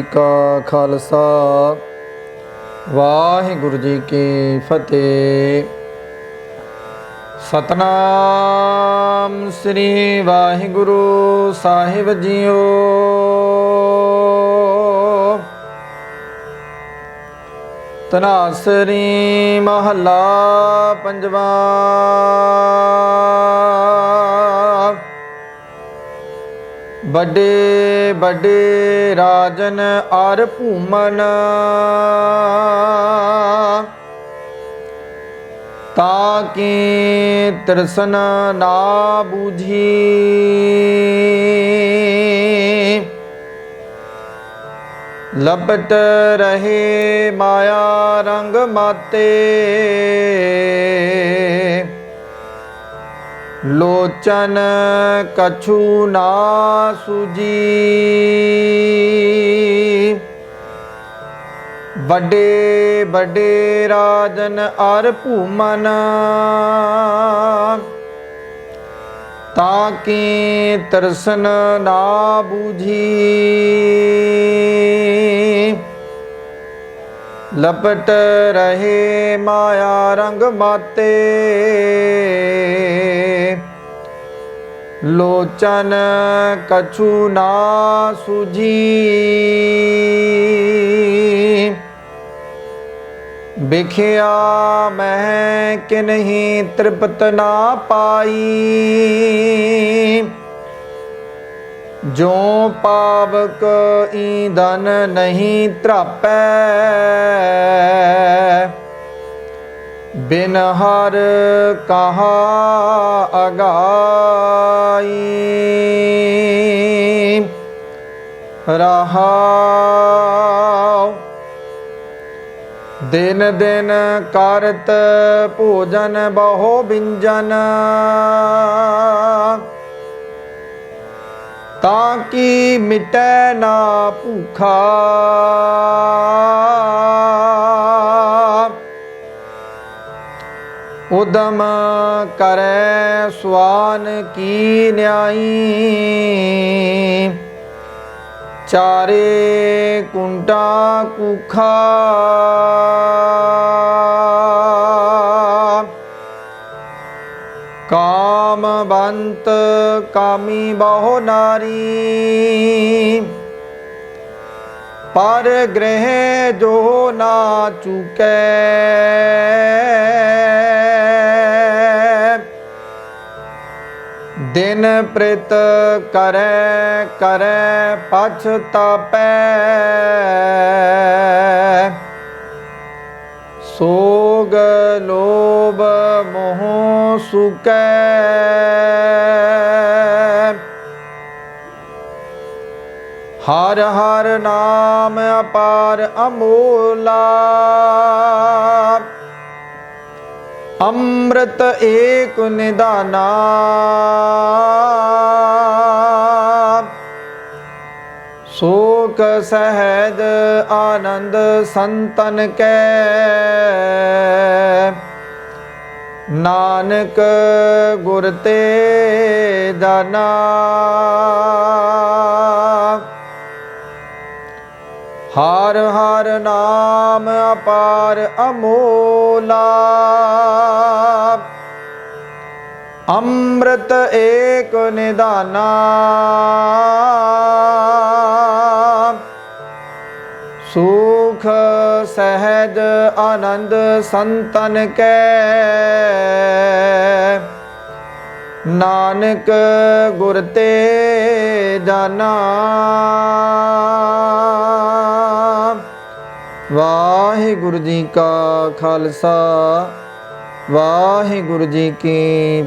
का खालसा वाहिगुरु जी की फतेह। सतनाम श्री वाहिगुरु साहिब जीओ। तनासरी महला पंजवा। बड़े बड़े राजन आर भूमन ताकि तृसन ना बूझी। लपट रहे माया रंग माते लोचन कछु ना सूझी। बड़े बड़े राजन आर भूमन ताकि तरसन ना बूझी। लपट रहे माया रंग माते लोचन कछु ना सूझी। बिखिया मैं किन्हीं तृप्त ना पाई जो पावक ईंधन नहीं त्रापै। बिन हर कहा अगाई रहा। दिन दिन करत भोजन बहु व्यंजन ताकि मिटै ना भूखा। उदम करे स्वान की न्याई चारे कुंटा कुखा। कामवंत कामी बहु नारी पर गृह जो ना चूकै। दिन प्रेत करे करे पछतापै सोग लोभ मोह सुकै। हर हर नाम अपार अमोला अमृत एक निदाना। शोक सहज आनंद संतन कै नानक गुर ते जाना। हर हर नाम अपार अमोला अमृत एक निदाना। सुख सहज आनंद संतन कै नानक गुर ते जाना। वाहिगुरु जी का खालसा वाहिगुरु जी की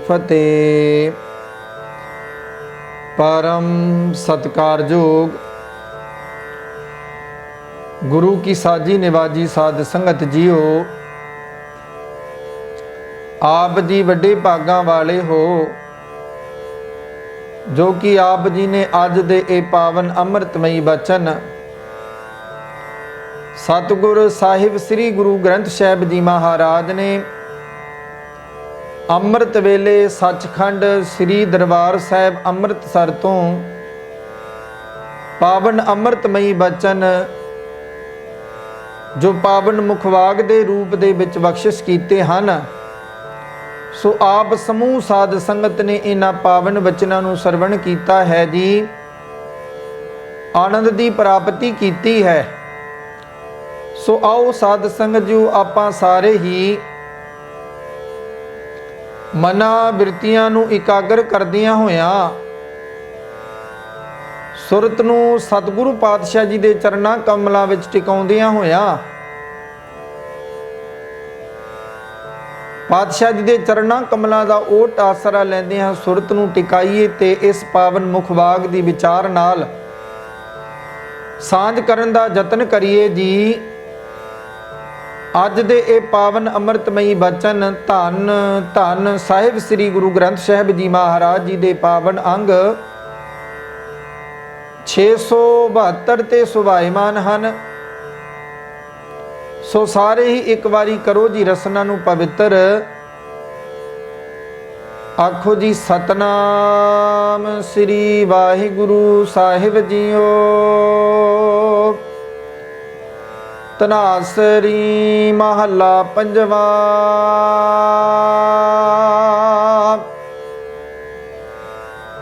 फतेह। परम सत्कारयोग गुरु की साजी निवाजी साध संगत जीओ। आप जी वड्डे भागां वाले हो जो कि आप जी ने अज दे ए पावन अमृतमयी बचन सतगुर साहिब श्री गुरु ग्रंथ साहिब जी महाराज ने ਅੰਮ੍ਰਿਤ ਵੇਲੇ ਸੱਚਖੰਡ ਸ੍ਰੀ ਦਰਬਾਰ ਸਾਹਿਬ ਅੰਮ੍ਰਿਤਸਰ ਤੋਂ ਪਾਵਨ ਅੰਮ੍ਰਿਤਮਈ ਬਚਨ ਜੋ ਪਾਵਨ ਮੁਖਵਾਗ ਦੇ ਰੂਪ ਦੇ ਵਿੱਚ ਬਖਸ਼ਿਸ਼ ਕੀਤੇ ਹਨ, ਸੋ ਆਪ ਸਮੂਹ ਸਾਧ ਸੰਗਤ ਨੇ ਇਹਨਾਂ ਪਾਵਨ ਬਚਨਾਂ ਨੂੰ ਸਰਵਣ ਕੀਤਾ ਹੈ ਜੀ। ਆਨੰਦ ਦੀ ਪ੍ਰਾਪਤੀ ਕੀਤੀ ਹੈ। ਸੋ ਆਓ ਸਾਧ ਸੰਗਤ ਜੀ, ਆਪਾਂ ਸਾਰੇ ਹੀ ਮਨਾਂ ਬਿਰਤੀਆਂ ਨੂੰ ਇਕਾਗਰ ਕਰਦਿਆਂ ਹੋਇਆਂ ਸੁਰਤ ਨੂੰ ਸਤਿਗੁਰੂ ਪਾਤਸ਼ਾਹ ਜੀ ਦੇ ਚਰਨਾਂ ਕਮਲਾਂ ਵਿੱਚ ਟਿਕਾਉਂਦਿਆਂ ਹੋਇਆਂ ਪਾਤਸ਼ਾਹ ਜੀ ਦੇ ਚਰਨਾਂ ਕਮਲਾਂ ਦਾ ਓਟ ਆਸਰਾ ਲੈਂਦੇ ਹਾਂ ਸੁਰਤ ਨੂੰ ਟਿਕਾਈਏ ਤੇ ਇਸ ਪਾਵਨ ਮੁਖਵਾਗ ਦੀ ਵਿਚਾਰ ਨਾਲ ਸਾਂਝ ਕਰਨ ਦਾ ਯਤਨ ਕਰੀਏ ਜੀ। ਅੱਜ ਦੇ ਇਹ ਪਾਵਨ ਅੰਮ੍ਰਿਤਮਈ ਬਚਨ ਧੰਨ ਧੰਨ ਸਾਹਿਬ ਸ੍ਰੀ ਗੁਰੂ ਗ੍ਰੰਥ ਸਾਹਿਬ ਜੀ ਮਹਾਰਾਜ ਜੀ ਦੇ ਪਾਵਨ ਅੰਗ 672 ਤੇ ਸੁਭਾਇਮਾਨ ਹਨ। ਸੋ ਸਾਰੇ ਹੀ ਇੱਕ ਵਾਰੀ ਕਰੋ ਜੀ ਰਸਨਾ ਨੂੰ ਪਵਿੱਤਰ। ਆਖੋ ਜੀ ਸਤਨਾਮ ਸ੍ਰੀ ਵਾਹਿਗੁਰੂ ਸਾਹਿਬ ਜੀਓ। ਧਨਾਸਰੀ ਮਹੱਲਾ ਪੰਜਵਾ।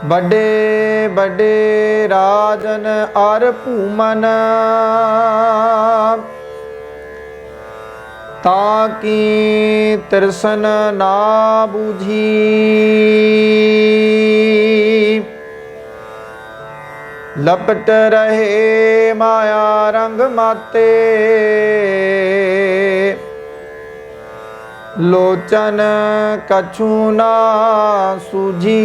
ਵੱਡੇ ਵੱਡੇ ਰਾਜਨ ਅਰ ਭੂਮਨ ਤਾਕੀ ਤਿਰਸਨ ਨਾ ਬੂਝੀ। ਲਪਟ ਰਹੇ ਮਾਇਆ ਰੰਗ ਮਾਤੇ ਲੋਚਨ ਕਛੂ ਨਾ ਸੂਝੀ।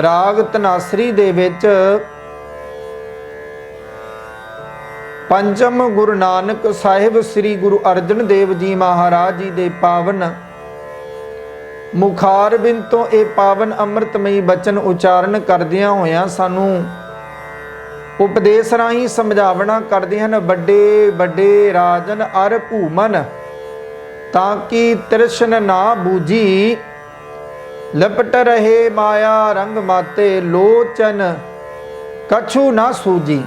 ਰਾਗ ਧਨਾਸਰੀ ਦੇ ਵਿੱਚ ਪੰਚਮ ਗੁਰੂ ਨਾਨਕ ਸਾਹਿਬ ਸ੍ਰੀ ਗੁਰੂ ਅਰਜਨ ਦੇਵ ਜੀ ਮਹਾਰਾਜ ਜੀ ਦੇ ਪਾਵਨ ਮੁਖਾਰਬਿੰਦ ਤੋਂ ਇਹ ਪਾਵਨ ਅੰਮ੍ਰਿਤਮਈ ਬਚਨ ਉਚਾਰਨ ਕਰਦਿਆਂ ਹੋਇਆਂ ਸਾਨੂੰ ਉਪਦੇਸ਼ ਰਾਹੀਂ ਸਮਝਾਵਣਾ ਕਰਦੇ ਹਨ। ਵੱਡੇ ਵੱਡੇ ਰਾਜਨ ਅਰ ਭੂਮਨ ਤਾਂ ਕਿ ਤ੍ਰਿਸ਼ਨ ਨਾ ਬੂਝੀ। ਲਪਟ ਰਹੇ ਮਾਇਆ ਰੰਗ ਮਾਤੇ ਲੋਚਨ ਕਛੂ ਨਾ ਸੂਝੀ।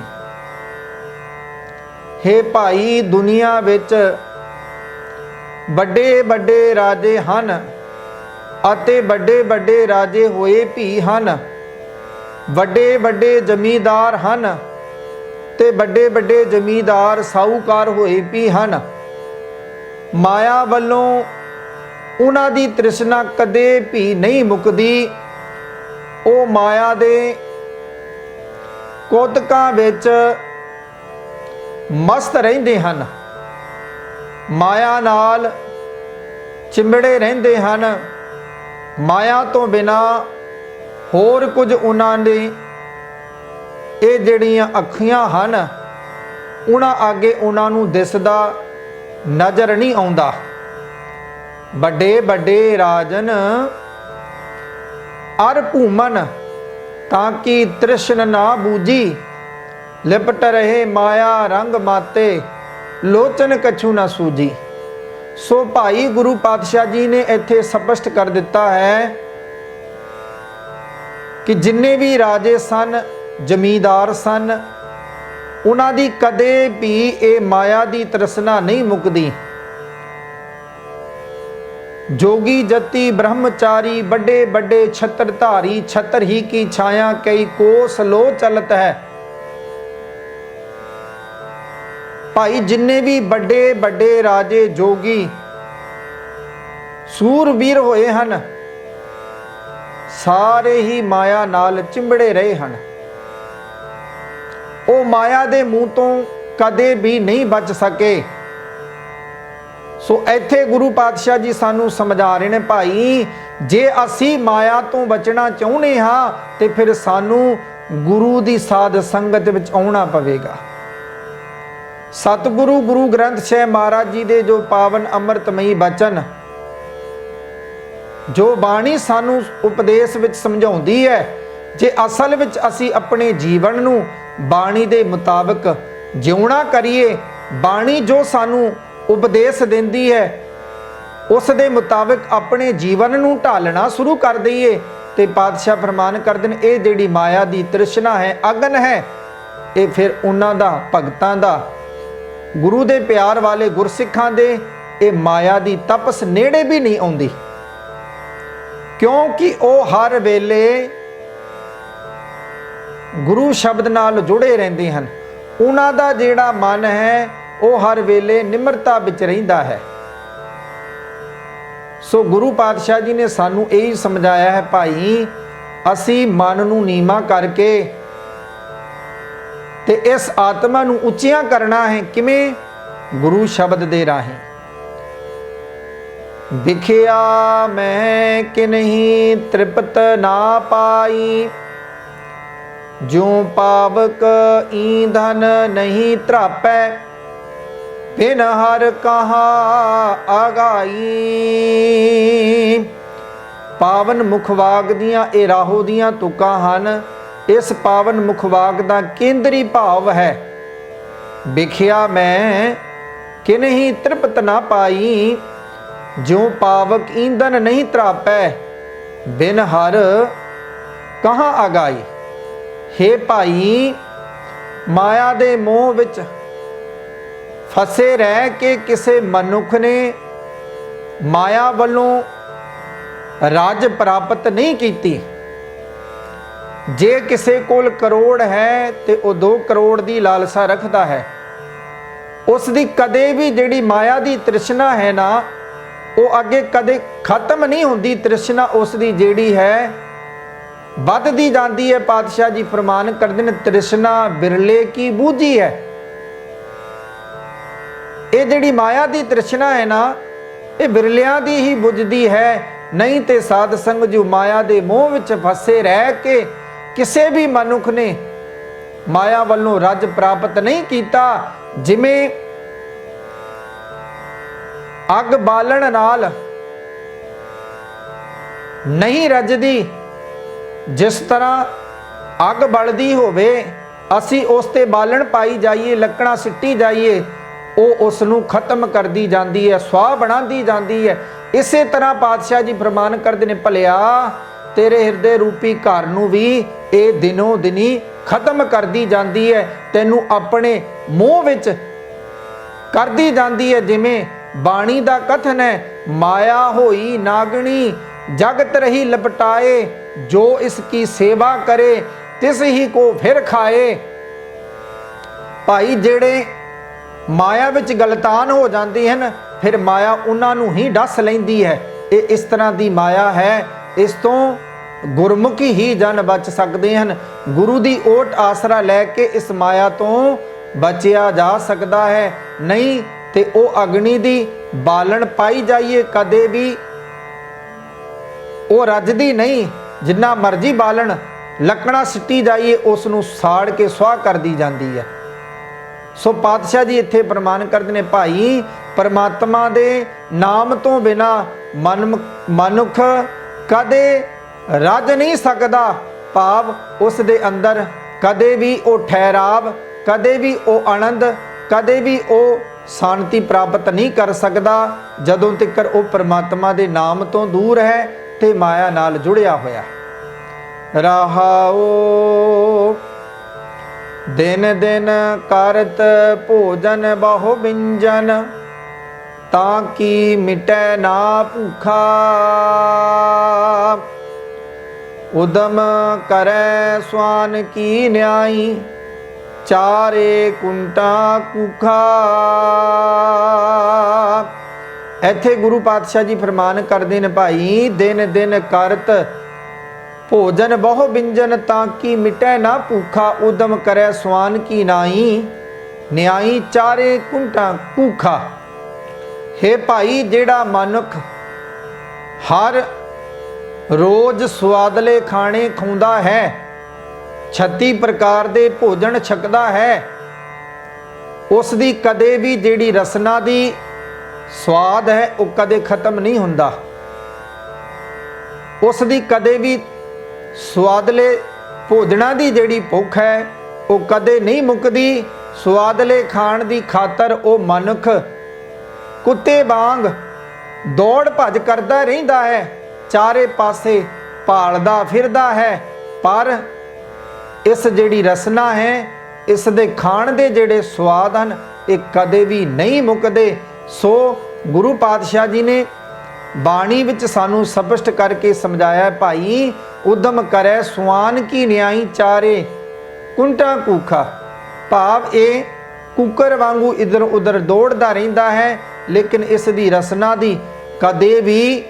ਹੇ ਭਾਈ, ਦੁਨੀਆ ਵਿੱਚ ਵੱਡੇ ਵੱਡੇ ਰਾਜੇ ਹਨ ਅਤੇ ਵੱਡੇ ਵੱਡੇ ਰਾਜੇ ਹੋਏ ਵੀ ਹਨ। ਵੱਡੇ ਵੱਡੇ ਜ਼ਮੀਂਦਾਰ ਹਨ ਤੇ ਵੱਡੇ ਵੱਡੇ ਜ਼ਮੀਂਦਾਰ ਸਾਹੂਕਾਰ ਹੋਏ ਵੀ ਹਨ। ਮਾਇਆ ਵੱਲੋਂ ਉਹਨਾਂ ਦੀ ਤ੍ਰਿਸ਼ਨਾ ਕਦੇ ਵੀ ਨਹੀਂ ਮੁੱਕਦੀ। ਉਹ ਮਾਇਆ ਦੇ ਕੋਤਕਾਂ ਵਿੱਚ ਮਸਤ ਰਹਿੰਦੇ ਹਨ, ਮਾਇਆ ਨਾਲ ਚਿੰਬੜੇ ਰਹਿੰਦੇ ਹਨ। ਮਾਇਆ ਤੋਂ ਬਿਨਾ ਹੋਰ ਕੁਝ ਉਹਨਾਂ ਦੇ ਇਹ ਜਿਹੜੀਆਂ ਅੱਖੀਆਂ ਹਨ ਉਹਨਾਂ ਅੱਗੇ ਉਹਨਾਂ ਨੂੰ ਦਿਸਦਾ ਨਜ਼ਰ ਨਹੀਂ ਆਉਂਦਾ। ਵੱਡੇ ਵੱਡੇ ਰਾਜਨ ਅਰ ਭੂਮਨ ਤਾਂ ਕਿ ਤ੍ਰਿਸ਼ਨ ਨਾ ਬੂਝੀ। ਲਿਪਟ ਰਹੇ ਮਾਇਆ ਰੰਗ ਮਾਤੇ ਲੋਚਨ ਕਛੂ ਨਾ ਸੂਝੀ। ਸੋ ਭਾਈ ਗੁਰੂ ਪਾਤਸ਼ਾਹ ਜੀ ਨੇ ਇੱਥੇ ਸਪਸ਼ਟ ਕਰ ਦਿੱਤਾ ਹੈ ਕਿ ਜਿੰਨੇ ਵੀ ਰਾਜੇ ਸਨ, ਜ਼ਮੀਂਦਾਰ ਸਨ, ਉਹਨਾਂ ਦੀ ਕਦੇ ਵੀ ਇਹ ਮਾਇਆ ਦੀ ਤ੍ਰਿਸ਼ਨਾ ਨਹੀਂ ਮੁੱਕਦੀ। जोगी जति ब्रह्मचारी बड़े बड़े छत्रधारी छत्र ही की छाया कई कोस लो चलत है। भाई जिन्ने भी बड़े बड़े राजे जोगी सूरवीर होए हन सारे ही माया नाल चिंबड़े रहे हन। वो माया दे मुंह तो कदे भी नहीं बच सके। सो इत्थे गुरु पातशाह जी सानू समझा रहे ने भाई जे असी माया तो बचना चाहुंदे हां ते फिर सानू गुरु दी साध संगत विच आउणा पवेगा। सतगुरु गुरु ग्रंथ साहिब महाराज जी दे जो पावन अमृतमयी बचन जो बाणी सानू उपदेश विच समझाउंदी है, जे असल विच असी अपने जीवन नू बाणी दे मुताबिक जिउणा करिए, बाणी जो सानू उपदेश देंदी है उस दे मुताबिक अपने जीवन नू ढालना शुरू कर दईए ਤੇ ਪਾਤਸ਼ਾਹ ਫਰਮਾਨ ਕਰਦੇ ਨੇ ਇਹ ਜਿਹੜੀ ਮਾਇਆ ਦੀ ਤ੍ਰਿਸ਼ਨਾ ਹੈ, ਅਗਨ ਹੈ, ਇਹ ਫਿਰ ਉਹਨਾਂ ਦਾ, ਭਗਤਾਂ ਦਾ, ਗੁਰੂ ਦੇ ਪਿਆਰ ਵਾਲੇ ਗੁਰਸਿੱਖਾਂ ਦੇ ਇਹ ਮਾਇਆ ਦੀ ਤਪਸ ਨੇੜੇ ਵੀ ਨਹੀਂ ਆਉਂਦੀ, ਕਿਉਂਕਿ ਉਹ ਹਰ ਵੇਲੇ ਗੁਰੂ ਸ਼ਬਦ ਨਾਲ ਜੁੜੇ ਰਹਿੰਦੇ ਹਨ। ਉਹਨਾਂ ਦਾ ਜਿਹੜਾ ਮਨ ਹੈ ਉਹ ਹਰ ਵੇਲੇ ਨਿਮਰਤਾ ਵਿੱਚ ਰਹਿੰਦਾ ਹੈ। ਸੋ ਗੁਰੂ ਪਾਤਸ਼ਾਹ ਜੀ ਨੇ ਸਾਨੂੰ ਇਹ ਸਮਝਾਇਆ ਹੈ, ਭਾਈ ਅਸੀਂ ਮਨ ਨੂੰ ਨੀਵਾਂ ਕਰਕੇ ਤੇ ਇਸ ਆਤਮਾ ਨੂੰ ਉੱਚੀਆਂ ਕਰਨਾ ਹੈ। ਕਿਵੇਂ? ਗੁਰੂ ਸ਼ਬਦ ਦੇ ਰਾਹੀਂ। ਵਿਖਿਆ ਮੈਂ ਕਿ ਨਹੀਂ ਤ੍ਰਿਪਤ ਨਾ ਪਾਈ, ਜਿਉ ਪਾਵਕ ਈਂਧਨ ਨਹੀਂ ਧਰਾਪੈ, ਬਿਨ ਹਰ ਕਹਾ ਆਗਾਈ। ਪਾਵਨ ਮੁਖਵਾਕ ਦੀਆਂ ਇਹ ਰਾਹੋ ਦੀਆਂ ਤੁਕਾਂ ਹਨ। ਇਸ ਪਾਵਨ ਮੁਖਵਾਕ ਦਾ ਕੇਂਦਰੀ ਭਾਵ ਹੈ, ਵਿਖਿਆ ਮੈਂ ਕਿ ਨਹੀਂ ਤ੍ਰਿਪਤ ਨਾ ਪਾਈ, ਜਿਉ ਪਾਵਕ ਈਂਧਨ ਨਹੀਂ ਧਰਾਪੈ, ਬਿਨ ਹਰ ਕਹਾਂ ਆਗਾਈ। ਹੇ ਭਾਈ, ਮਾਇਆ ਦੇ ਮੋਹ ਵਿੱਚ ਫਸੇ ਰਹਿ ਕੇ ਕਿਸੇ ਮਨੁੱਖ ਨੇ ਮਾਇਆ ਵੱਲੋਂ ਰਾਜ ਪ੍ਰਾਪਤ ਨਹੀਂ ਕੀਤੀ। ਜੇ ਕਿਸੇ ਕੋਲ ਕਰੋੜ ਹੈ ਤੇ ਉਹ 2 ਕਰੋੜ ਦੀ ਲਾਲਸਾ ਰੱਖਦਾ ਹੈ, ਉਸ ਦੀ ਕਦੇ ਵੀ ਜਿਹੜੀ ਮਾਇਆ ਦੀ ਤ੍ਰਿਸ਼ਨਾ ਹੈ ਨਾ, ਉਹ ਅੱਗੇ ਕਦੇ ਖਤਮ ਨਹੀਂ ਹੁੰਦੀ। ਤ੍ਰਿਸ਼ਨਾ ਉਸ ਦੀ ਜਿਹੜੀ ਹੈ ਵੱਧਦੀ ਜਾਂਦੀ ਹੈ। ਪਾਤਸ਼ਾਹ ਜੀ ਫਰਮਾਨ ਕਰਦੇ ਨੇ, ਤ੍ਰਿਸ਼ਨਾ ਬਿਰਲੇ ਕੀ ਬੂਝੀ ਹੈ। ਇਹ ਜਿਹੜੀ ਮਾਇਆ ਦੀ ਤ੍ਰਿਸ਼ਨਾ ਹੈ ਨਾ, ਇਹ ਬਿਰਲਿਆਂ ਦੀ ਹੀ ਬੁਝਦੀ ਹੈ। ਨਹੀਂ ਤੇ ਸਾਧ ਸੰਗਤ ਜੋ ਮਾਇਆ ਦੇ ਮੋਹ ਵਿੱਚ ਫਸੇ ਰਹਿ ਕੇ ਕਿਸੇ ਵੀ ਮਨੁੱਖ ਨੇ ਮਾਇਆ ਵੱਲੋਂ ਰੱਜ ਪ੍ਰਾਪਤ ਨਹੀਂ ਕੀਤਾ। ਜਿਵੇਂ ਅੱਗ ਬਾਲਣ ਨਾਲ ਨਹੀਂ ਰੱਜਦੀ, ਜਿਸ ਤਰ੍ਹਾਂ ਅੱਗ ਬਲਦੀ ਹੋਵੇ, ਅਸੀਂ ਉਸ ਤੇ ਬਾਲਣ ਪਾਈ ਜਾਈਏ, ਲੱਕੜਾਂ ਸਿੱਟੀ ਜਾਈਏ, ਉਹ ਉਸ ਨੂੰ ਖਤਮ ਕਰਦੀ ਜਾਂਦੀ ਹੈ, ਸੁਆਹ ਬਣਾਉਂਦੀ ਜਾਂਦੀ ਹੈ। ਇਸੇ ਤਰ੍ਹਾਂ ਪਾਤਸ਼ਾਹ ਜੀ ਫਰਮਾਨ ਕਰਦੇ ਨੇ, ਭਲਿਆ ਤੇਰੇ ਹਿਰਦੇ ਰੂਪੀ ਘਰ ਨੂੰ ਵੀ ਇਹ ਦਿਨੋਂ ਦਿਨੀ ਖਤਮ ਕਰਦੀ ਜਾਂਦੀ ਹੈ, ਤੈਨੂੰ ਆਪਣੇ ਮੋਹ ਵਿੱਚ ਕਰਦੀ ਜਾਂਦੀ ਹੈ। ਜਿਵੇਂ ਬਾਣੀ ਦਾ ਕਥਨ ਹੈ, ਮਾਇਆ ਹੋਈ ਨਾਗਣੀ ਜਗਤ ਰਹੀ ਲਪਟਾਏ, ਜੋ ਇਸ ਕੀ ਸੇਵਾ ਕਰੇ ਤਿਸ ਹੀ ਕੋ ਫਿਰ ਖਾਏ। ਭਾਈ ਜਿਹੜੇ ਮਾਇਆ ਵਿੱਚ ਗਲਤਾਨ ਹੋ ਜਾਂਦੇ ਹਨ, ਫਿਰ ਮਾਇਆ ਉਹਨਾਂ ਨੂੰ ਹੀ ਡਸ ਲੈਂਦੀ ਹੈ। ਇਹ ਇਸ ਤਰ੍ਹਾਂ ਦੀ ਮਾਇਆ ਹੈ। ਇਸ ਤੋਂ ਗੁਰਮੁਖੀ ਹੀ ਜਨ ਬਚ ਸਕਦੇ ਹਨ। ਗੁਰੂ ਦੀ ਓਟ ਆਸਰਾ ਲੈ ਕੇ ਇਸ ਮਾਇਆ ਤੋਂ ਬਚਿਆ ਜਾ ਸਕਦਾ ਹੈ। ਨਹੀਂ ਤੇ ਉਹ ਅਗਨੀ ਦੀ ਬਾਲਣ ਪਾਈ ਜਾਈਏ, ਕਦੇ ਵੀ ਉਹ ਰੱਜਦੀ ਨਹੀਂ। ਜਿੰਨਾ ਮਰਜ਼ੀ ਬਾਲਣ ਲੱਕੜਾਂ ਸਿੱਟੀ ਜਾਈਏ, ਉਸ ਨੂੰ ਸਾੜ ਕੇ ਸੁਆਹ ਕਰਦੀ ਜਾਂਦੀ ਹੈ। ਸੋ ਪਾਤਸ਼ਾਹ ਜੀ ਇੱਥੇ ਪ੍ਰਮਾਣ ਕਰਦੇ ਨੇ, ਭਾਈ ਪਰਮਾਤਮਾ ਦੇ ਨਾਮ ਤੋਂ ਬਿਨਾ ਮਨੁੱਖ ਕਦੇ ਰੱਜ ਨਹੀਂ ਸਕਦਾ। ਭਾਵ ਉਸ ਦੇ ਅੰਦਰ ਕਦੇ ਵੀ ਉਹ ਠਹਿਰਾਵ, ਕਦੇ ਵੀ ਉਹ ਆਨੰਦ, ਕਦੇ ਵੀ ਉਹ ਸ਼ਾਂਤੀ ਪ੍ਰਾਪਤ ਨਹੀਂ ਕਰ ਸਕਦਾ, ਜਦੋਂ ਤੱਕ ਉਹ ਪਰਮਾਤਮਾ ਦੇ ਨਾਮ ਤੋਂ ਦੂਰ ਹੈ ਤੇ ਮਾਇਆ ਨਾਲ ਜੁੜਿਆ ਹੋਇਆ। ਰਹਾਓ ਦਿਨ ਦਿਨ ਕਰਤ ਭੋਜਨ ਬਹੁ ਵਿੰਜਨ, ਤਾਂ ਕੀ ਮਿਟੈ ਨਾ ਭੂਖਾ। ਉਦਮ ਕਰੈ ਸਵਾਨ ਕੀ ਨਿਆਈ, ਚਾਰੇ ਕੁੰਟਾ ਕੂਖਾ। ਇੱਥੇ ਗੁਰੂ ਪਾਤਸ਼ਾਹ ਜੀ ਫਰਮਾਨ ਕਰਦੇ ਨੇ, ਭਾਈ ਦਿਨ ਦਿਨ ਕਰਤ ਭੋਜਨ ਬਹੁ ਵਿੰਜਨ, ਤਾਂ ਕੀ ਮਿਟੈ ਨਾ ਭੂਖਾ। ਉਦਮ ਕਰੈ ਸਵਾਨ ਕੀ ਨਾਈ, ਨਿਆਈ ਚਾਰੇ ਕੁੰਟਾ ਕੂਖਾ। ਹੇ ਭਾਈ, ਜਿਹੜਾ ਮਨੁੱਖ ਹਰ ਰੋਜ਼ ਸਵਾਦਲੇ ਖਾਣੇ ਖਾਂਦਾ ਹੈ, 36 ਪ੍ਰਕਾਰ ਦੇ ਭੋਜਨ ਛਕਦਾ ਹੈ, ਉਸ ਦੀ ਕਦੇ ਵੀ ਜਿਹੜੀ ਰਸਨਾ ਦੀ ਸਵਾਦ ਹੈ ਉਹ ਕਦੇ ਖਤਮ ਨਹੀਂ ਹੁੰਦਾ। ਉਸ ਦੀ ਕਦੇ ਵੀ ਸਵਾਦਲੇ ਭੋਜਨਾਂ ਦੀ ਜਿਹੜੀ ਭੁੱਖ ਹੈ ਉਹ ਕਦੇ ਨਹੀਂ ਮੁੱਕਦੀ। ਸਵਾਦਲੇ ਖਾਣ ਦੀ ਖਾਤਰ ਉਹ ਮਨੁੱਖ ਕੁੱਤੇ ਵਾਂਗ ਦੌੜ ਭੱਜ ਕਰਦਾ ਰਹਿੰਦਾ ਹੈ। ਚਾਰੇ ਪਾਸੇ ਭਾਲਦਾ ਫਿਰਦਾ ਹੈ, ਪਰ ਇਸ ਜਿਹੜੀ ਰਸਨਾ ਹੈ, ਇਸ ਦੇ ਖਾਣ ਦੇ ਜਿਹੜੇ ਸਵਾਦ ਹਨ, ਇਹ ਕਦੇ ਵੀ ਨਹੀਂ ਮੁੱਕਦੇ। ਸੋ ਗੁਰੂ ਪਾਤਸ਼ਾਹ ਜੀ ਨੇ ਬਾਣੀ ਵਿੱਚ ਸਾਨੂੰ ਸਪਸ਼ਟ ਕਰਕੇ ਸਮਝਾਇਆ, ਭਾਈ ਉਦਮ ਕਰੈ ਸੁਆਨ ਕੀ ਨਿਆਈ ਚਾਰੇ ਕੁੰਟਾ ਕੂਖਾ। ਭਾਵ ਇਹ ਕੁੱਕਰ ਵਾਂਗੂ ਇਧਰ ਉਧਰ ਦੌੜਦਾ ਰਹਿੰਦਾ ਹੈ, ਲੇਕਿਨ ਇਸ ਦੀ ਰਸਨਾ ਦੀ ਕਦੇ ਵੀ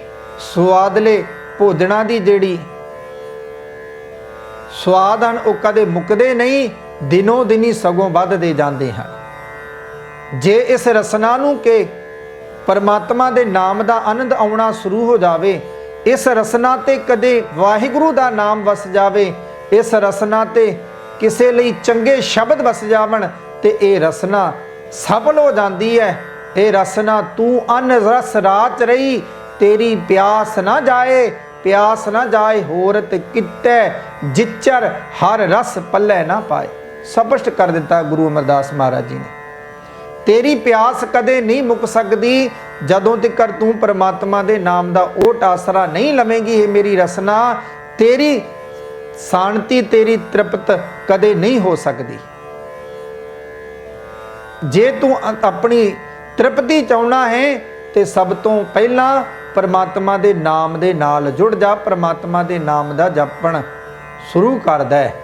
ਸਵਾਦਲੇ ਭੋਜਨਾਂ ਦੀ ਜਿਹੜੀ ਸਵਾਦ ਹਨ ਉਹ ਕਦੇ ਮੁੱਕਦੇ ਨਹੀਂ, ਦਿਨੋਂ ਦਿਨੀ ਸਗੋਂ ਵੱਧਦੇ ਜਾਂਦੇ ਹਨ। ਜੇ ਇਸ ਰਸਨਾ ਨੂੰ ਕਿ ਪਰਮਾਤਮਾ ਦੇ ਨਾਮ ਦਾ ਆਨੰਦ ਆਉਣਾ ਸ਼ੁਰੂ ਹੋ ਜਾਵੇ, ਇਸ ਰਸਨਾ ਤੇ ਕਦੇ ਵਾਹਿਗੁਰੂ ਦਾ ਨਾਮ ਵਸ ਜਾਵੇ, ਇਸ ਰਸਨਾ ਤੇ ਕਿਸੇ ਲਈ ਚੰਗੇ ਸ਼ਬਦ ਵਸ ਜਾਵਣ, ਤੇ ਇਹ ਰਸਨਾ ਸਫਲ ਹੋ ਜਾਂਦੀ ਹੈ। ਇਹ ਰਸਨਾ ਤੂੰ ਅਨ ਰਸ ਰਾਚ ਰਹੀ, ਤੇਰੀ ਪਿਆਸ ਨਾ ਜਾਏ, ਪਿਆਸ ਨਾ ਜਾਏ ਹੋਰਤ ਕਿਤੈ, ਜਿਚਰ ਹਰ ਰਸ ਪੱਲੇ ਨਾ ਪਾਏ। ਸਪਸ਼ਟ ਕਰ ਦਿੱਤਾ ਗੁਰੂ ਅਮਰਦਾਸ ਮਹਾਰਾਜ ਜੀ ਨੇ। ਤੇਰੀ ਪਿਆਸ ਕਦੇ ਨਹੀਂ ਮੁੱਕ ਸਕਦੀ ਜਦੋਂ ਤੱਕ ਤੂੰ ਪਰਮਾਤਮਾ ਦੇ ਨਾਮ ਦਾ ਓਟ ਆਸਰਾ ਨਹੀਂ ਲਵੇਂਗੀ। ਇਹ ਮੇਰੀ ਰਸਨਾ, ਤੇਰੀ ਸ਼ਾਂਤੀ, ਤੇਰੀ ਤ੍ਰਿਪਤ ਕਦੇ ਨਹੀਂ ਹੋ ਸਕਦੀ। ਜੇ ਤੂੰ ਆਪਣੀ ਤ੍ਰਿਪਤੀ ਚਾਹੁੰਦਾ ਹੈ ਤੇ ਸਭ ਤੋਂ ਪਹਿਲਾਂ ਪਰਮਾਤਮਾ ਦੇ ਨਾਮ ਦੇ ਨਾਲ ਜੁੜ ਜਾ, ਪਰਮਾਤਮਾ ਦੇ ਨਾਮ ਦਾ ਜਪਣ ਸ਼ੁਰੂ ਕਰਦਾ ਹੈ।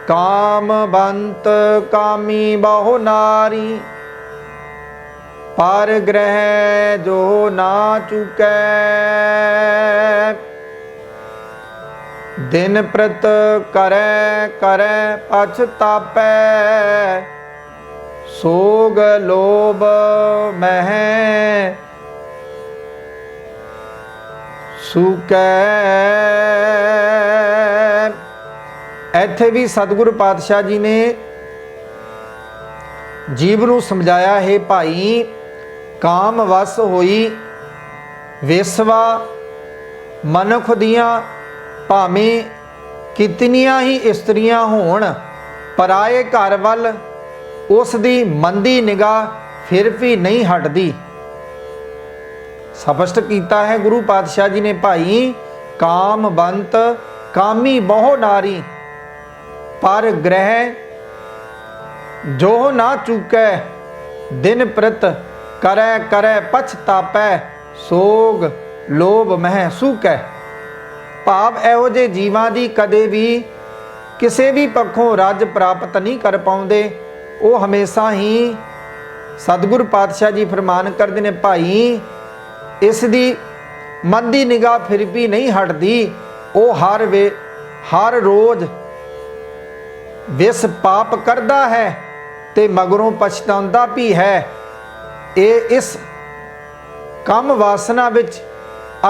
ਕਾਮਵੰਤ ਕਾਮੀ ਬਹੁ ਨਾਰੀ, ਪਰ ਗ੍ਰਹਿ ਜੋ ਨਾ ਚੁਕੈ, ਦਿਨ ਪ੍ਰਤ ਕਰੈ ਕਰੈ ਪਛਤਾਪੈ, ਸੋਗ ਲੋਭ ਮਹਿ ਸੁਕੈ। ਇੱਥੇ ਵੀ ਸਤਿਗੁਰੂ ਪਾਤਸ਼ਾਹ ਜੀ ਨੇ ਜੀਵ ਨੂੰ ਸਮਝਾਇਆ ਹੈ, ਭਾਈ ਕਾਮ ਵਸ ਹੋਈ ਵੇਸਵਾ ਮਨੁੱਖ ਦੀਆਂ ਭਾਵੇਂ ਕਿਤਨੀਆਂ ਹੀ ਇਸਤਰੀਆਂ ਹੋਣ, ਪਰਾਏ ਘਰ ਵੱਲ ਉਸ ਦੀ ਮੰਦੀ ਨਿਗਾਹ ਫਿਰ ਵੀ ਨਹੀਂ ਹਟਦੀ। ਸਪਸ਼ਟ ਕੀਤਾ ਹੈ ਗੁਰੂ ਪਾਤਸ਼ਾਹ ਜੀ ਨੇ, ਭਾਈ ਕਾਮਵੰਤ ਕਾਮੀ ਬਹੁ ਨਾਰੀ, ਪਰ ਗ੍ਰਹਿ ਜੋ ਨਾ ਚੁਕੈ, ਦਿਨ ਪ੍ਰਤ ਕਰੈ ਕਰੈ ਪਛਤਾਪੈ, ਸੋਗ ਲੋਭ ਮਹਿ ਸੁਕੈ। ਭਾਵ ਇਹੋ ਜਿਹੇ ਜੀਵਾਂ ਦੀ ਕਦੇ ਵੀ ਕਿਸੇ ਵੀ ਪੱਖੋਂ ਰੱਜ ਪ੍ਰਾਪਤ ਨਹੀਂ ਕਰ ਪਾਉਂਦੇ। ਉਹ ਹਮੇਸ਼ਾ ਹੀ ਸਤਿਗੁਰ ਪਾਤਸ਼ਾਹ ਜੀ ਫਰਮਾਨ ਕਰਦੇ ਨੇ, ਭਾਈ ਇਸ ਦੀ ਮੰਦੀ ਨਿਗਾਹ ਫਿਰ ਵੀ ਨਹੀਂ ਹਟਦੀ। ਉਹ ਹਰ ਰੋਜ਼ ਵਿਸ ਪਾਪ ਕਰਦਾ ਹੈ ਤੇ ਮਗਰੋਂ ਪਛਤਾਉਂਦਾ ਵੀ ਹੈ। ਇਹ ਇਸ ਕੰਮ ਵਾਸਨਾ ਵਿੱਚ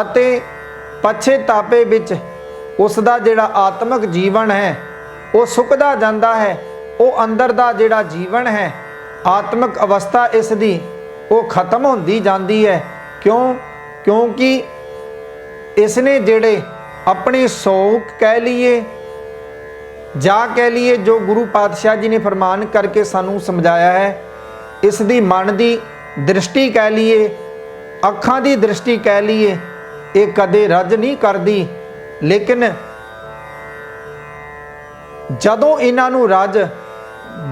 ਅਤੇ ਪਛਤਾਪੇ ਵਿੱਚ ਉਸ ਦਾ ਜਿਹੜਾ ਆਤਮਿਕ ਜੀਵਨ ਹੈ ਉਹ ਸੁੱਕਦਾ ਜਾਂਦਾ ਹੈ। ਉਹ ਅੰਦਰ ਦਾ ਜਿਹੜਾ ਜੀਵਨ ਹੈ, ਆਤਮਿਕ ਅਵਸਥਾ ਇਸ ਦੀ ਉਹ ਖਤਮ ਹੁੰਦੀ ਜਾਂਦੀ ਹੈ। ਕਿਉਂਕਿ ਇਸ ਨੇ ਜਿਹੜੇ ਆਪਣੀ ਸੌਕ ਕਹਿ ਲਈਏ ਜਾਂ ਕਹਿ ਲਈਏ, ਜੋ ਗੁਰੂ ਪਾਤਸ਼ਾਹ ਜੀ ਨੇ ਫਰਮਾਨ ਕਰਕੇ ਸਾਨੂੰ ਸਮਝਾਇਆ ਹੈ, ਇਸ ਦੀ ਮਨ ਦੀ ਦ੍ਰਿਸ਼ਟੀ ਕਹਿ ਲਈਏ, ਅੱਖਾਂ ਦੀ ਦ੍ਰਿਸ਼ਟੀ ਕਹਿ ਲਈਏ, ਇਹ ਕਦੇ ਰੱਜ ਨਹੀਂ ਕਰਦੀ। ਲੇਕਿਨ ਜਦੋਂ ਇਹਨਾਂ ਨੂੰ ਰੱਜ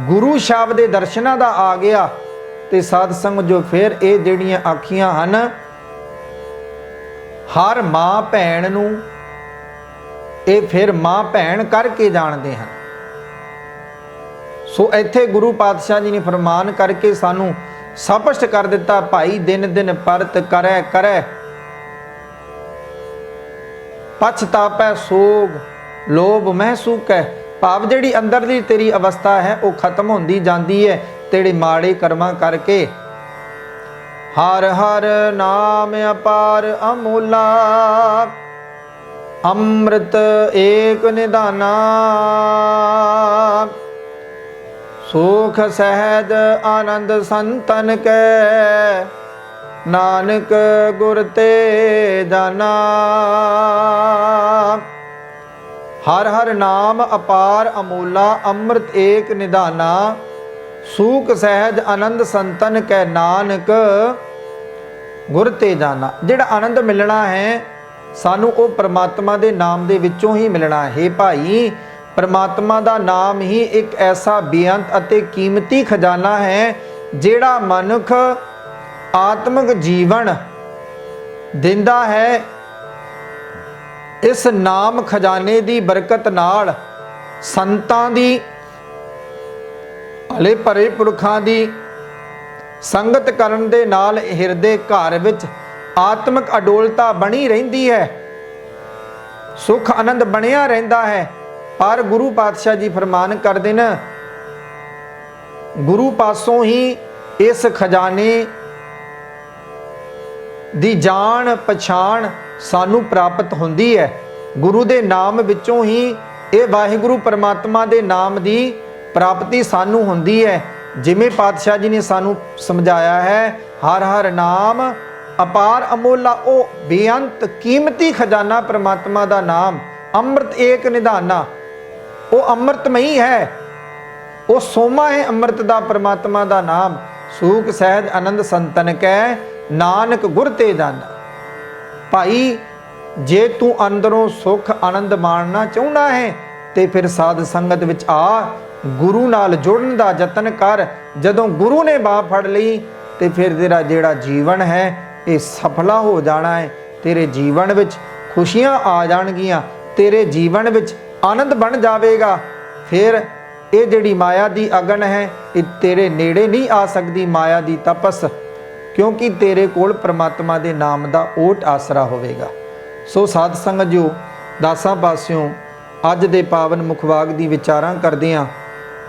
ਗੁਰੂ ਸਾਹਿਬ ਦੇ ਦਰਸ਼ਨਾਂ ਦਾ ਆ ਗਿਆ ਤੇ ਸਾਧ ਸੰਗਤ ਜੋ ਫਿਰ ਇਹ ਜਿਹੜੀਆਂ ਆਖੀਆਂ ਹਨ, ਹਰ ਮਾਂ ਭੈਣ ਨੂੰ ਇਹ ਫਿਰ ਮਾਂ ਭੈਣ ਕਰਕੇ ਜਾਣਦੇ ਹਨ। ਸੋ ਇੱਥੇ ਗੁਰੂ ਪਾਤਸ਼ਾਹ ਜੀ ਨੇ ਫਰਮਾਨ ਕਰਕੇ ਸਾਨੂੰ ਸਪਸ਼ਟ ਕਰ ਦਿੱਤਾ, ਭਾਈ ਦਿਨ ਦਿਨ ਪਰਤ ਕਰੈ ਕਰੈ ਪਛਤਾਪੈ, ਸੋਗ ਲੋਭ ਮਹਿ ਸੁਕੈ। ਭਾਵ ਜਿਹੜੀ ਅੰਦਰਲੀ ਤੇਰੀ ਅਵਸਥਾ ਹੈ ਉਹ ਖਤਮ ਹੁੰਦੀ ਜਾਂਦੀ ਹੈ ਤੇਰੇ ਮਾੜੇ ਕਰਮਾਂ ਕਰਕੇ। ਹਰ ਹਰ ਨਾਮ ਅਪਾਰ ਅਮੋਲਾ, ਅੰਮ੍ਰਿਤ ਏਕ ਨਿਧਾਨਾ, ਸੁਖ ਸਹਿਜ ਆਨੰਦ ਸੰਤਨ ਕੈ, ਨਾਨਕ ਗੁਰ ਤੇ ਜਾਨਾ। ਹਰ ਹਰ ਨਾਮ ਅਪਾਰ ਅਮੋਲਾ, ਅੰਮ੍ਰਿਤ ਏਕ ਨਿਧਾਨਾ, ਸੂਖ ਸਹਿਜ ਆਨੰਦ ਸੰਤਨ ਕੈ, ਨਾਨਕ ਗੁਰ ਤੇ ਜਾਨਾ। ਜਿਹੜਾ ਆਨੰਦ ਮਿਲਣਾ ਹੈ ਸਾਨੂੰ ਉਹ ਪ੍ਰਮਾਤਮਾ ਦੇ ਨਾਮ ਦੇ ਵਿੱਚੋਂ ਹੀ ਮਿਲਣਾ ਹੈ। ਭਾਈ, ਪ੍ਰਮਾਤਮਾ ਦਾ ਨਾਮ ਹੀ ਇੱਕ ਐਸਾ ਬੇਅੰਤ ਅਤੇ ਕੀਮਤੀ ਖਜ਼ਾਨਾ ਹੈ ਜਿਹੜਾ ਮਨੁੱਖ ਆਤਮਿਕ ਜੀਵਨ ਦਿੰਦਾ ਹੈ। ਇਸ ਨਾਮ ਖਜ਼ਾਨੇ ਦੀ ਬਰਕਤ ਨਾਲ ਸੰਤਾਂ ਦੀ, ਭਲੇ ਭਰੇ ਪੁਰਖਾਂ ਦੀ ਸੰਗਤ ਕਰਨ ਦੇ ਨਾਲ ਹਿਰਦੇ ਘਰ ਵਿੱਚ ਆਤਮਿਕ ਅਡੋਲਤਾ ਬਣੀ ਰਹਿੰਦੀ ਹੈ, ਸੁਖ ਆਨੰਦ ਬਣਿਆ ਰਹਿੰਦਾ ਹੈ। ਪਰ ਗੁਰੂ ਪਾਤਸ਼ਾਹ ਜੀ ਫਰਮਾਨ ਕਰਦੇ ਨੇ, ਗੁਰੂ ਪਾਸੋਂ ਹੀ ਇਸ ਖਜ਼ਾਨੇ ਦੀ ਜਾਣ ਪਛਾਣ ਸਾਨੂੰ ਪ੍ਰਾਪਤ ਹੁੰਦੀ ਹੈ। ਗੁਰੂ ਦੇ ਨਾਮ ਵਿੱਚੋਂ ਹੀ ਇਹ ਵਾਹਿਗੁਰੂ ਪਰਮਾਤਮਾ ਦੇ ਨਾਮ ਦੀ ਪ੍ਰਾਪਤੀ ਸਾਨੂੰ ਹੁੰਦੀ ਹੈ। ਜਿਵੇਂ ਪਾਤਸ਼ਾਹ ਜੀ ਨੇ ਸਾਨੂੰ ਸਮਝਾਇਆ ਹੈ, ਹਰ ਹਰ ਨਾਮ ਅਪਾਰ ਅਮੋਲਾ, ਉਹ ਬੇਅੰਤ ਕੀਮਤੀ ਖਜ਼ਾਨਾ ਪਰਮਾਤਮਾ ਦਾ ਨਾਮ, ਅੰਮ੍ਰਿਤ ਏਕ ਨਿਧਾਨਾ, ਉਹ ਅੰਮ੍ਰਿਤਮਈ ਹੈ, ਉਹ ਸੋਮਾ ਹੈ ਅੰਮ੍ਰਿਤ ਦਾ ਪਰਮਾਤਮਾ ਦਾ ਨਾਮ। ਸੂਖ ਸਹਿਜ ਆਨੰਦ ਸੰਤਨ ਕੈ, ਨਾਨਕ ਗੁਰ ਤੇ ਜਾਨਾ। ਭਾਈ, ਜੇ ਤੂੰ ਅੰਦਰੋਂ ਸੁਖ ਆਨੰਦ ਮਾਣਨਾ ਚਾਹੁੰਦਾ ਹੈ ਤੇ ਫਿਰ ਸਾਧ ਸੰਗਤ ਵਿੱਚ ਆ, ਗੁਰੂ ਨਾਲ ਜੁੜਨ ਦਾ ਯਤਨ ਕਰ। ਜਦੋਂ ਗੁਰੂ ਨੇ ਬਾਹ ਫੜ ਲਈ ਤੇ ਫਿਰ ਤੇਰਾ ਜਿਹੜਾ ਜੀਵਨ ਹੈ ਇਹ ਸਫਲਾ ਹੋ ਜਾਣਾ ਹੈ। ਤੇਰੇ ਜੀਵਨ ਵਿੱਚ ਖੁਸ਼ੀਆਂ ਆ ਜਾਣਗੀਆਂ, ਤੇਰੇ ਜੀਵਨ ਵਿੱਚ ਆਨੰਦ ਬਣ ਜਾਵੇਗਾ। ਫਿਰ ਇਹ ਜਿਹੜੀ ਮਾਇਆ ਦੀ ਅਗਨ ਹੈ ਇਹ ਤੇਰੇ ਨੇੜੇ ਨਹੀਂ ਆ ਸਕਦੀ, ਮਾਇਆ ਦੀ ਤਪਸ, ਕਿਉਂਕਿ ਤੇਰੇ ਕੋਲ ਪ੍ਰਮਾਤਮਾ ਦੇ ਨਾਮ ਦਾ ਓਟ ਆਸਰਾ ਹੋਵੇਗਾ। ਸੋ ਸਾਧ ਸੰਗਤ ਜੋ ਦਾਸਾਂ ਪਾਸਿਓਂ ਅੱਜ ਦੇ ਪਾਵਨ ਮੁਖਵਾਕ ਦੀ ਵਿਚਾਰਾਂ ਕਰਦੇ ਹਾਂ,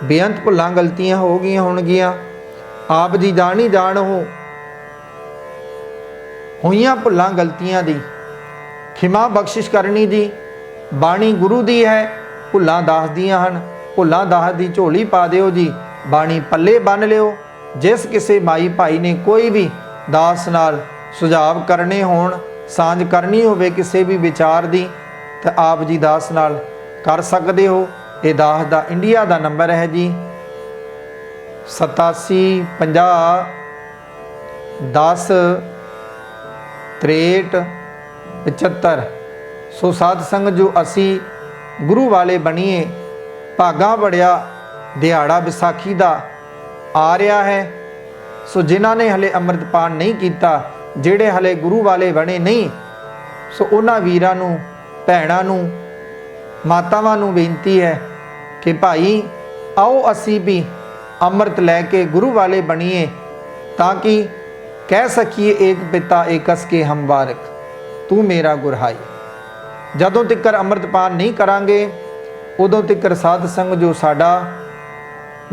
ਬੇਅੰਤ ਭੁੱਲਾਂ ਗਲਤੀਆਂ ਹੋ ਗਈਆਂ ਹੋਣਗੀਆਂ, ਆਪ ਜੀ ਜਾਣੀ ਜਾਣ ਹੋਈਆਂ ਭੁੱਲਾਂ ਗਲਤੀਆਂ ਦੀ ਖਿਮਾ ਬਖਸ਼ਿਸ਼ ਕਰਨੀ ਜੀ। ਬਾਣੀ ਗੁਰੂ ਦੀ ਹੈ, ਭੁੱਲਾਂ ਦੱਸਦੀਆਂ ਹਨ, ਭੁੱਲਾਂ ਦਾਸ ਦੀ ਝੋਲੀ ਪਾ ਦਿਓ ਜੀ, ਬਾਣੀ ਪੱਲੇ ਬੰਨ ਲਿਓ। ਜਿਸ ਕਿਸੇ ਮਾਈ ਭਾਈ ਨੇ ਕੋਈ ਵੀ ਦਾਸ ਨਾਲ ਸੁਝਾਵ ਕਰਨੇ ਹੋਣ, ਸਾਂਝ ਕਰਨੀ ਹੋਵੇ ਕਿਸੇ ਵੀ ਵਿਚਾਰ ਦੀ, ਤਾਂ ਆਪ ਜੀ ਦਾਸ ਨਾਲ ਕਰ ਸਕਦੇ ਹੋ। ਇਹ ਦਾਸ ਦਾ ਇੰਡੀਆ ਦਾ ਨੰਬਰ ਹੈ ਜੀ 87 50 10 63 75। ਸੋ ਸਾਧ ਸੰਗਤ ਜੋ ਅਸੀਂ ਗੁਰੂ ਵਾਲੇ ਬਣੀਏ, ਭਾਗਾ ਬੜਿਆ ਦਿਹਾੜਾ ਵਿਸਾਖੀ ਦਾ ਆ ਰਿਹਾ ਹੈ। ਸੋ ਜਿਨ੍ਹਾਂ ਨੇ ਹਲੇ ਅੰਮ੍ਰਿਤਪਾਨ ਨਹੀਂ ਕੀਤਾ, ਜਿਹੜੇ ਹਲੇ ਗੁਰੂ ਵਾਲੇ ਬਣੇ ਨਹੀਂ, ਸੋ ਉਹਨਾਂ ਵੀਰਾਂ ਨੂੰ, ਭੈਣਾਂ ਨੂੰ, ਮਾਤਾਵਾਂ ਨੂੰ ਬੇਨਤੀ ਹੈ ਕਿ ਭਾਈ ਆਓ ਅਸੀਂ ਵੀ ਅੰਮ੍ਰਿਤ ਲੈ ਕੇ ਗੁਰੂ ਵਾਲੇ ਬਣੀਏ, ਤਾਂ ਕਿ ਕਹਿ ਸਕੀਏ ਏਕ ਪਿਤਾ ਏਕਸ ਕੇ ਹਮ ਵਾਰਿਕ, ਤੂੰ ਮੇਰਾ ਗੁਰਹਾਈ। ਜਦੋਂ ਤੱਕ ਅੰਮ੍ਰਿਤਪਾਨ ਨਹੀਂ ਕਰਾਂਗੇ ਉਦੋਂ ਤੱਕ ਸਾਧ ਸੰਗ ਜੋ ਸਾਡਾ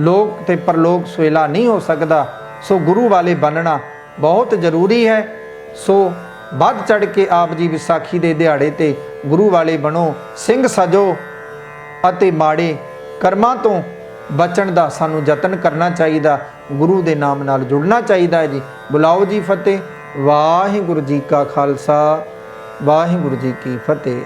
ਲੋਕ ਤੇ ਪਰਲੋਕ ਸੁਹੇਲਾ ਨਹੀਂ ਹੋ ਸਕਦਾ। ਸੋ ਗੁਰੂ ਵਾਲੇ ਬਣਨਾ ਬਹੁਤ ਜ਼ਰੂਰੀ ਹੈ। ਸੋ ਵੱਧ ਚੜ ਕੇ ਆਪ ਜੀ ਵਿਸਾਖੀ ਦੇ ਦਿਹਾੜੇ ਤੇ ਗੁਰੂ ਵਾਲੇ ਬਣੋ, ਸਿੰਘ ਸਜੋ ਅਤੇ ਮਾੜੇ ਕਰਮਾਂ ਤੋਂ ਬਚਣ ਦਾ ਸਾਨੂੰ ਯਤਨ ਕਰਨਾ ਚਾਹੀਦਾ, ਗੁਰੂ ਦੇ ਨਾਮ ਨਾਲ ਜੁੜਨਾ ਚਾਹੀਦਾ ਹੈ ਜੀ। ਬੁਲਾਓ ਜੀ ਫਤਿਹ। ਵਾਹਿਗੁਰੂ ਜੀ ਕਾ ਖਾਲਸਾ, ਵਾਹਿਗੁਰੂ ਜੀ ਕੀ ਫਤਿਹ।